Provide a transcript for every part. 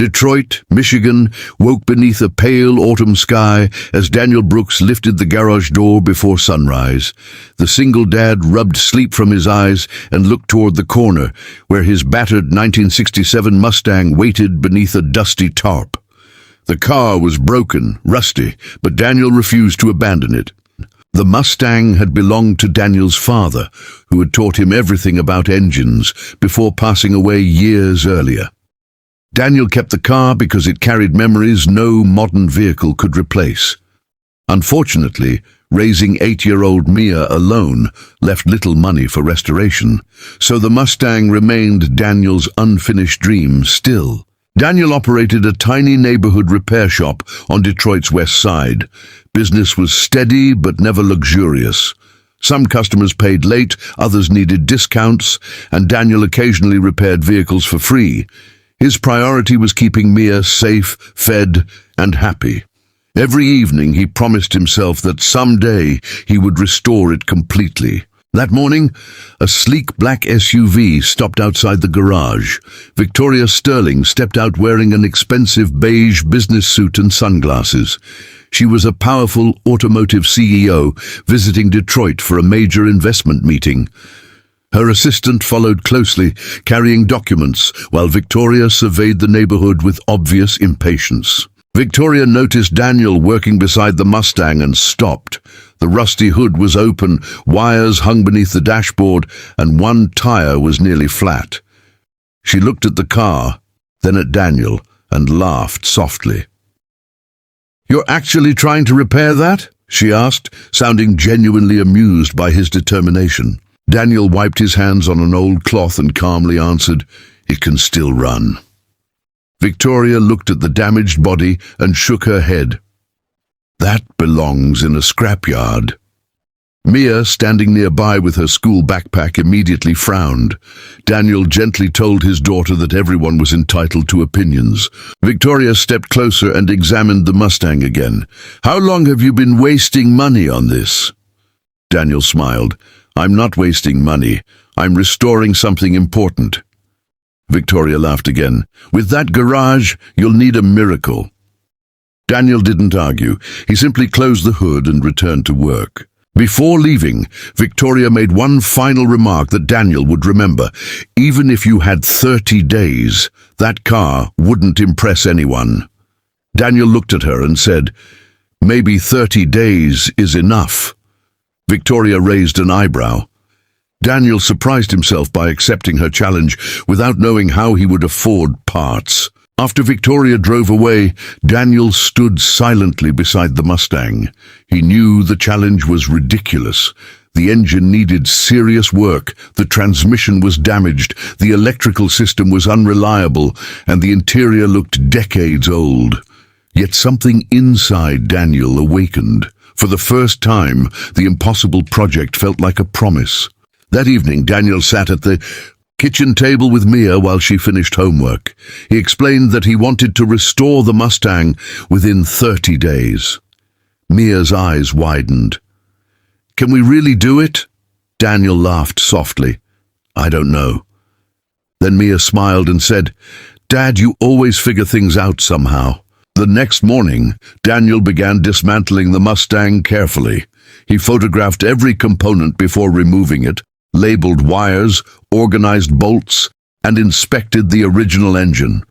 Detroit, Michigan, woke beneath a pale autumn sky as Daniel Brooks lifted the garage door before sunrise. The single dad rubbed sleep from his eyes and looked toward the corner, where his battered 1967 Mustang waited beneath a dusty tarp. The car was broken, rusty, but Daniel refused to abandon it. The Mustang had belonged to Daniel's father, who had taught him everything about engines before passing away years earlier. Daniel kept the car because it carried memories no modern vehicle could replace. Unfortunately, raising 8-year-old Mia alone left little money for restoration, so the Mustang remained Daniel's unfinished dream still. Daniel operated a tiny neighborhood repair shop on Detroit's west side. Business was steady but never luxurious. Some customers paid late, others needed discounts, and Daniel occasionally repaired vehicles for free. His priority was keeping Mia safe, fed, and happy. Every evening he promised himself that someday he would restore it completely. That morning, a sleek black SUV stopped outside the garage. Victoria Sterling stepped out wearing an expensive beige business suit and sunglasses. She was a powerful automotive CEO visiting Detroit for a major investment meeting. Her assistant followed closely, carrying documents, while Victoria surveyed the neighborhood with obvious impatience. Victoria noticed Daniel working beside the Mustang and stopped. The rusty hood was open, wires hung beneath the dashboard, and one tire was nearly flat. She looked at the car, then at Daniel, and laughed softly. "You're actually trying to repair that?" she asked, sounding genuinely amused by his determination. Daniel wiped his hands on an old cloth and calmly answered, "It can still run." Victoria looked at the damaged body and shook her head. "That belongs in a scrapyard." Mia, standing nearby with her school backpack, immediately frowned. Daniel gently told his daughter that everyone was entitled to opinions. Victoria stepped closer and examined the Mustang again. "How long have you been wasting money on this?" Daniel smiled. "I'm not wasting money. I'm restoring something important." Victoria laughed again. "With that garage, you'll need a miracle." Daniel didn't argue. He simply closed the hood and returned to work. Before leaving, Victoria made one final remark that Daniel would remember. Even if you had 30 days, that car wouldn't impress anyone. Daniel looked at her and said, "Maybe 30 days is enough." Victoria raised an eyebrow. Daniel surprised himself by accepting her challenge without knowing how he would afford parts. After Victoria drove away, Daniel stood silently beside the Mustang. He knew the challenge was ridiculous. The engine needed serious work, the transmission was damaged, the electrical system was unreliable, and the interior looked decades old. Yet something inside Daniel awakened. For the first time, the impossible project felt like a promise. That evening, Daniel sat at the kitchen table with Mia while she finished homework. He explained that he wanted to restore the Mustang within 30 days. Mia's eyes widened. "Can we really do it?" Daniel laughed softly. "I don't know." Then Mia smiled and said, "Dad, you always figure things out somehow." The next morning, Daniel began dismantling the Mustang carefully. He photographed every component before removing it, labeled wires, organized bolts, and inspected the original engine.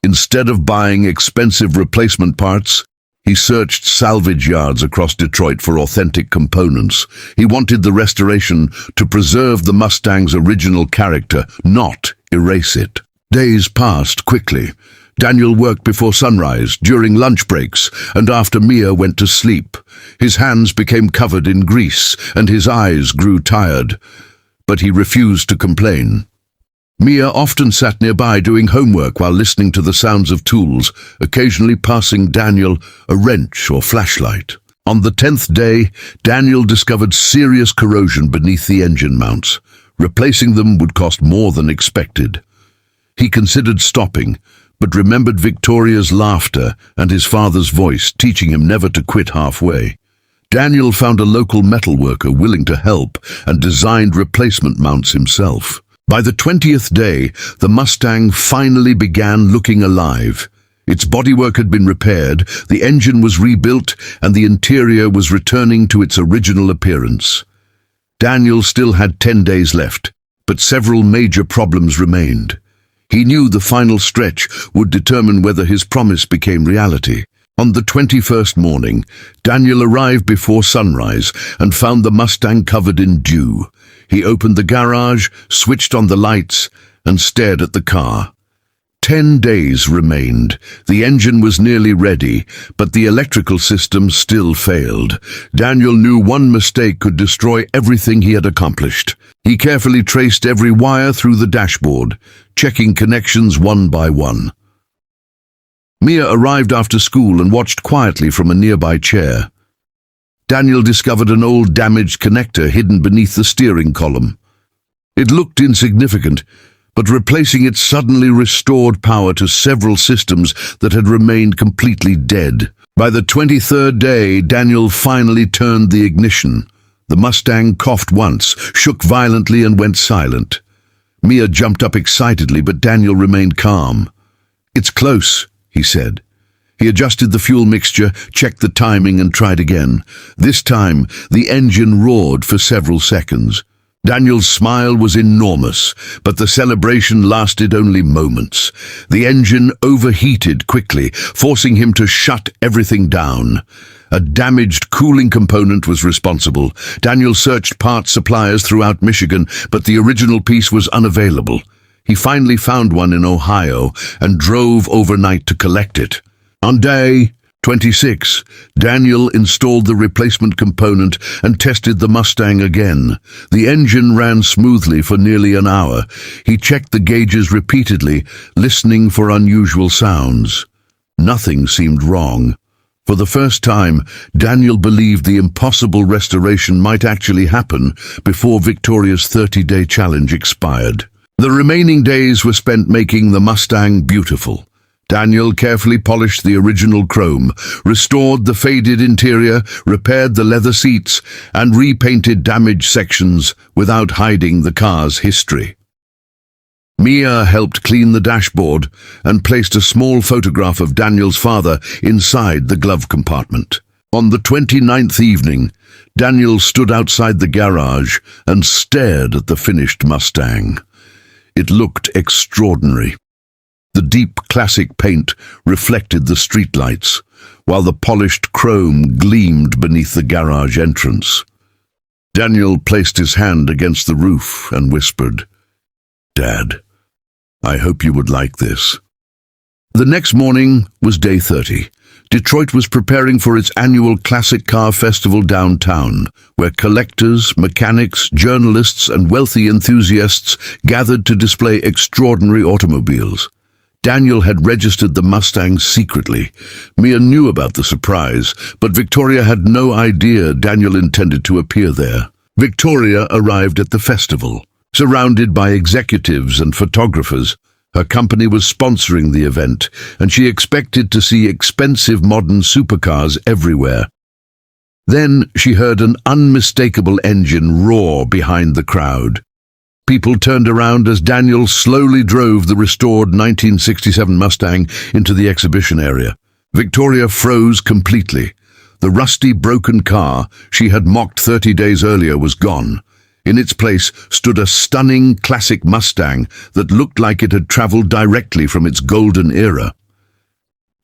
Instead of buying expensive replacement parts, he searched salvage yards across Detroit for authentic components. He wanted the restoration to preserve the Mustang's original character, not erase it. Days passed quickly. Daniel worked before sunrise, during lunch breaks, and after Mia went to sleep. His hands became covered in grease, and his eyes grew tired. But he refused to complain. Mia often sat nearby doing homework while listening to the sounds of tools, occasionally passing Daniel a wrench or flashlight. On the 10th day, Daniel discovered serious corrosion beneath the engine mounts. Replacing them would cost more than expected. He considered stopping, but remembered Victoria's laughter and his father's voice, teaching him never to quit halfway. Daniel found a local metalworker willing to help and designed replacement mounts himself. By the 20th day, the Mustang finally began looking alive. Its bodywork had been repaired, the engine was rebuilt, and the interior was returning to its original appearance. Daniel still had 10 days left, but several major problems remained. He knew the final stretch would determine whether his promise became reality. On the 21st morning, Daniel arrived before sunrise and found the Mustang covered in dew. He opened the garage, switched on the lights, and stared at the car. 10 days remained. The engine was nearly ready, but the electrical system still failed. Daniel knew one mistake could destroy everything he had accomplished. He carefully traced every wire through the dashboard, checking connections one by one. Mia arrived after school and watched quietly from a nearby chair. Daniel discovered an old damaged connector hidden beneath the steering column. It looked insignificant, but replacing it suddenly restored power to several systems that had remained completely dead. By the 23rd day, Daniel finally turned the ignition. The Mustang coughed once, shook violently, and went silent. Mia jumped up excitedly, but Daniel remained calm. "It's close," he said. He adjusted the fuel mixture, checked the timing, and tried again. This time, the engine roared for several seconds. Daniel's smile was enormous, but the celebration lasted only moments. The engine overheated quickly, forcing him to shut everything down. A damaged cooling component was responsible. Daniel searched parts suppliers throughout Michigan, but the original piece was unavailable. He finally found one in Ohio and drove overnight to collect it. On day 26, Daniel installed the replacement component and tested the Mustang again. The engine ran smoothly for nearly an hour. He checked the gauges repeatedly, listening for unusual sounds. Nothing seemed wrong. For the first time, Daniel believed the impossible restoration might actually happen before Victoria's 30-day challenge expired. The remaining days were spent making the Mustang beautiful. Daniel carefully polished the original chrome, restored the faded interior, repaired the leather seats, and repainted damaged sections without hiding the car's history. Mia helped clean the dashboard and placed a small photograph of Daniel's father inside the glove compartment. On the 29th evening, Daniel stood outside the garage and stared at the finished Mustang. It looked extraordinary. The deep classic paint reflected the streetlights, while the polished chrome gleamed beneath the garage entrance. Daniel placed his hand against the roof and whispered, "Dad, I hope you would like this." The next morning was day 30. Detroit was preparing for its annual Classic Car Festival downtown, where collectors, mechanics, journalists, and wealthy enthusiasts gathered to display extraordinary automobiles. Daniel had registered the Mustang secretly. Mia knew about the surprise, but Victoria had no idea Daniel intended to appear there. Victoria arrived at the festival, surrounded by executives and photographers. Her company was sponsoring the event, and she expected to see expensive modern supercars everywhere. Then she heard an unmistakable engine roar behind the crowd. People turned around as Daniel slowly drove the restored 1967 Mustang into the exhibition area. Victoria froze completely. The rusty, broken car she had mocked 30 days earlier was gone. In its place stood a stunning classic Mustang that looked like it had traveled directly from its golden era.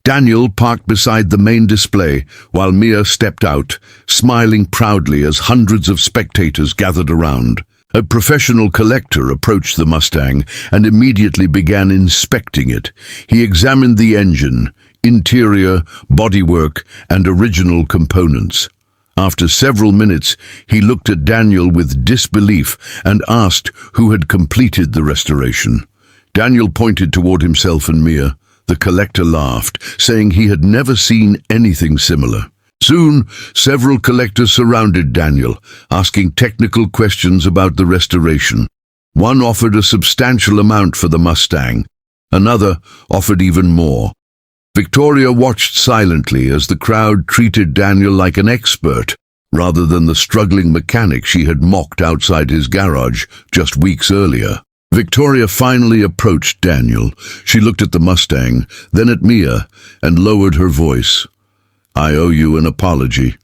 Daniel parked beside the main display while Mia stepped out, smiling proudly as hundreds of spectators gathered around. A professional collector approached the Mustang and immediately began inspecting it. He examined the engine, interior, bodywork, and original components. After several minutes, he looked at Daniel with disbelief and asked who had completed the restoration. Daniel pointed toward himself and Mia. The collector laughed, saying he had never seen anything similar. Soon, several collectors surrounded Daniel, asking technical questions about the restoration. One offered a substantial amount for the Mustang. Another offered even more. Victoria watched silently as the crowd treated Daniel like an expert, rather than the struggling mechanic she had mocked outside his garage just weeks earlier. Victoria finally approached Daniel. She looked at the Mustang, then at Mia, and lowered her voice. "I owe you an apology."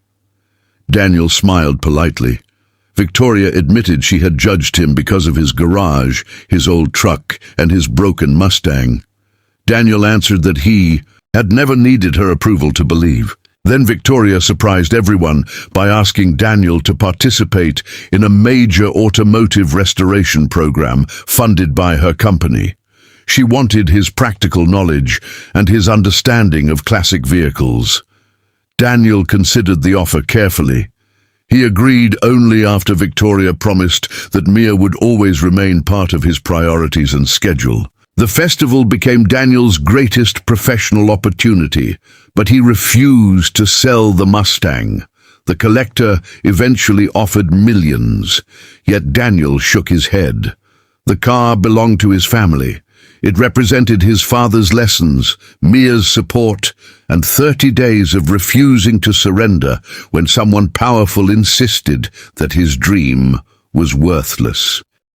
Daniel smiled politely. Victoria admitted she had judged him because of his garage, his old truck, and his broken Mustang. Daniel answered that he had never needed her approval to believe. Then Victoria surprised everyone by asking Daniel to participate in a major automotive restoration program funded by her company. She wanted his practical knowledge and his understanding of classic vehicles. Daniel considered the offer carefully. He agreed only after Victoria promised that Mia would always remain part of his priorities and schedule. The festival became Daniel's greatest professional opportunity, but he refused to sell the Mustang. The collector eventually offered millions, yet Daniel shook his head. The car belonged to his family. It represented his father's lessons, Mia's support, and 30 days of refusing to surrender when someone powerful insisted that his dream was worthless.